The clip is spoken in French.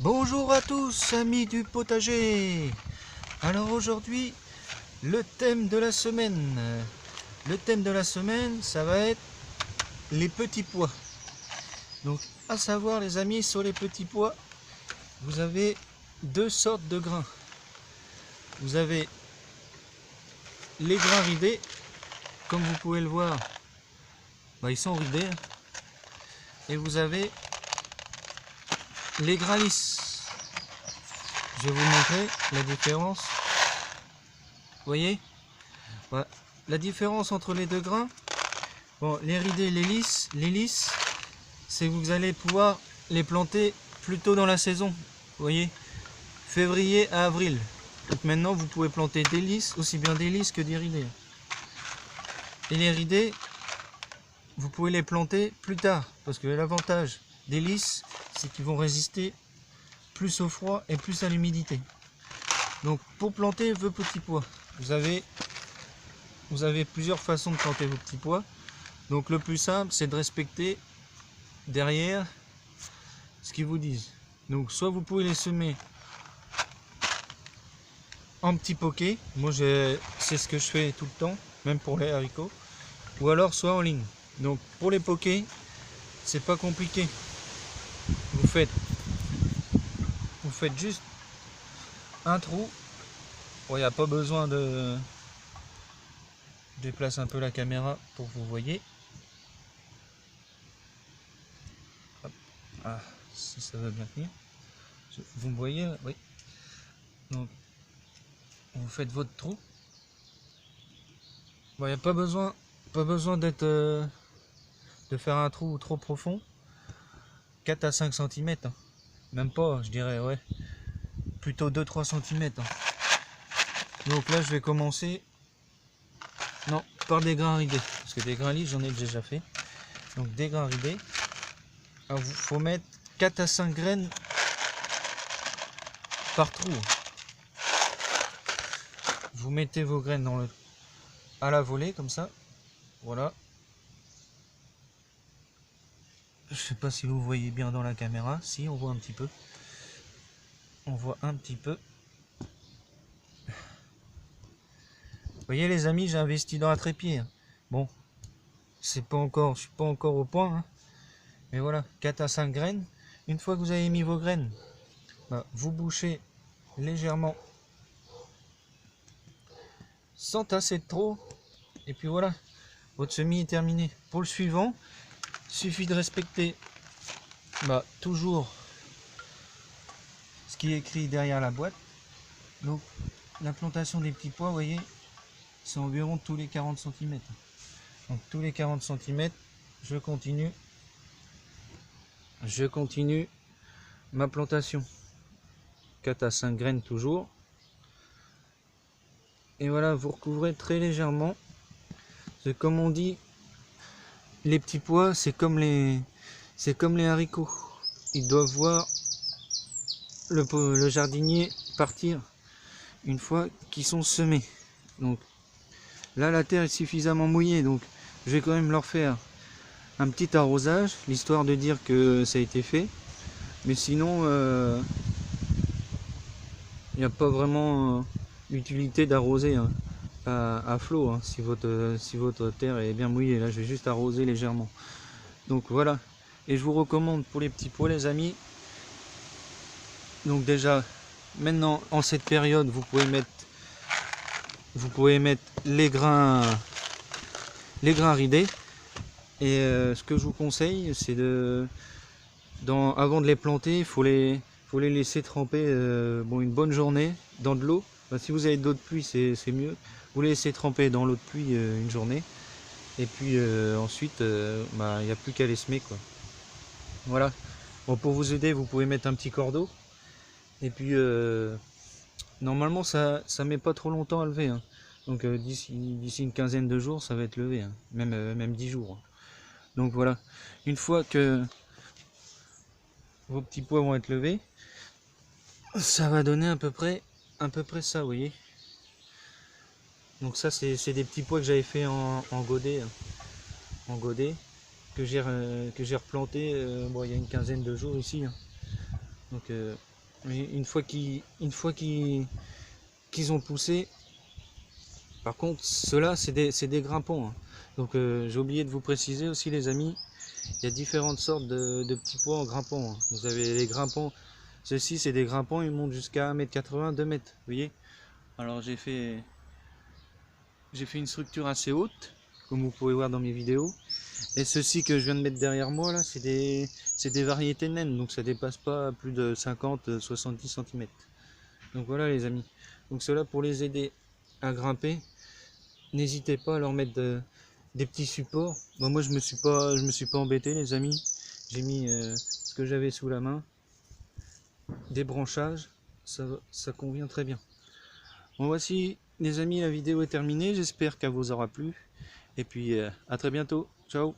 Bonjour à tous, amis du potager. Alors aujourd'hui, le thème de la semaine. Le thème de la semaine, ça va être les petits pois. Donc, à savoir les amis, sur les petits pois, vous avez deux sortes de grains. Vous avez les grains ridés, comme vous pouvez le voir, ils sont ridés. Et vous avez les grains lisses. Je vais vous montrer la différence. Vous voyez, voilà. La différence entre les deux grains, bon, les ridés et les lisses, c'est que vous allez pouvoir les planter plus tôt dans la saison. Vous voyez, février à avril. Donc maintenant, vous pouvez planter des lisses, aussi bien des lisses que des ridés. Et les ridés, vous pouvez les planter plus tard, parce que l'avantage des lisses, c'est qu'ils vont résister plus au froid et plus à l'humidité. Donc pour planter vos petits pois, vous avez plusieurs façons de planter vos petits pois. Donc le plus simple, c'est de respecter derrière ce qu'ils vous disent. Donc soit vous pouvez les semer en petits poquets, moi c'est ce que je fais tout le temps, même pour les haricots, ou alors soit en ligne. Donc pour les poquets, c'est pas compliqué. Vous faites juste un trou. Il n'y a pas besoin de... Je déplace un peu la caméra pour que vous voyez. Hop. Ah, si ça va bien tenir. Vous me voyez? Oui. Donc, vous faites votre trou. Il n'y a pas besoin d'être de faire un trou trop profond. 4 à 5 cm. Hein. Même pas, je dirais, ouais. Plutôt 2-3 cm. Hein. Donc là, je vais commencer. Non, par des grains ridés. Parce que des grains lisses, j'en ai déjà fait. Donc des grains ridés. Alors, il faut mettre 4 à 5 graines par trou. Vous mettez vos graines à la volée comme ça. Voilà. Je sais pas si vous voyez bien dans la caméra. Si, on voit un petit peu. On voit un petit peu. Vous voyez les amis, j'ai investi dans la trépied. Bon, c'est pas encore, je suis pas encore au point. Hein. Mais voilà, 4 à 5 graines. Une fois que vous avez mis vos graines, vous bouchez légèrement sans tasser de trop. Et puis voilà, votre semis est terminé. Pour le suivant, il suffit de respecter toujours ce qui est écrit derrière la boîte. Donc la plantation des petits pois, vous voyez, c'est environ tous les 40 cm. Donc tous les 40 cm, je continue ma plantation. 4 à 5 graines toujours. Et voilà, vous recouvrez très légèrement. C'est comme on dit, les petits pois, c'est comme les haricots. Ils doivent voir le jardinier partir une fois qu'ils sont semés. Donc là, la terre est suffisamment mouillée, donc je vais quand même leur faire un petit arrosage, l'histoire de dire que ça a été fait. Mais sinon, il n'y a pas vraiment l'utilité d'arroser hein, à flot hein, si votre terre est bien mouillée. Là, je vais juste arroser légèrement. Donc voilà. Et je vous recommande pour les petits pois, les amis. Donc déjà, maintenant en cette période, vous pouvez mettre les grains ridés. Et ce que je vous conseille, c'est avant de les planter, il faut les laisser tremper une bonne journée dans de l'eau. Si vous avez de l'eau de pluie, c'est mieux. Vous les laissez tremper dans l'eau de pluie une journée. Et puis ensuite, il n'y a plus qu'à les semer, quoi. Voilà. Bon, pour vous aider, vous pouvez mettre un petit cordeau. Et puis, normalement, ça met pas trop longtemps à lever. Hein. Donc, d'ici une quinzaine de jours, ça va être levé. Hein. Même 10 jours. Hein. Donc, voilà. Une fois que vos petits pois vont être levés, ça va donner à peu près ça, vous voyez. Donc ça, c'est des petits pois que j'avais fait en godet. En godet. Que j'ai replanté il y a une quinzaine de jours ici. Hein. Donc une fois qu'ils ont poussé, par contre ceux-là c'est des grimpants, hein. Donc j'ai oublié de vous préciser aussi les amis, il y a différentes sortes de petits pois en grimpant, hein. Vous avez les grimpants, ceux-ci c'est des grimpants, ils montent jusqu'à 1,80 m, 2 mètres, vous voyez. Alors j'ai fait une structure assez haute, comme vous pouvez voir dans mes vidéos. Et ceux-ci que je viens de mettre derrière moi là, c'est des variétés naines, donc ça dépasse pas plus de 50-70 cm. Donc voilà les amis. Donc cela pour les aider à grimper, n'hésitez pas à leur mettre des petits supports. Bon, moi je me suis pas embêté les amis. J'ai mis ce que j'avais sous la main, des branchages, ça convient très bien. Bon voici les amis, la vidéo est terminée, j'espère qu'elle vous aura plu. Et puis à très bientôt, ciao.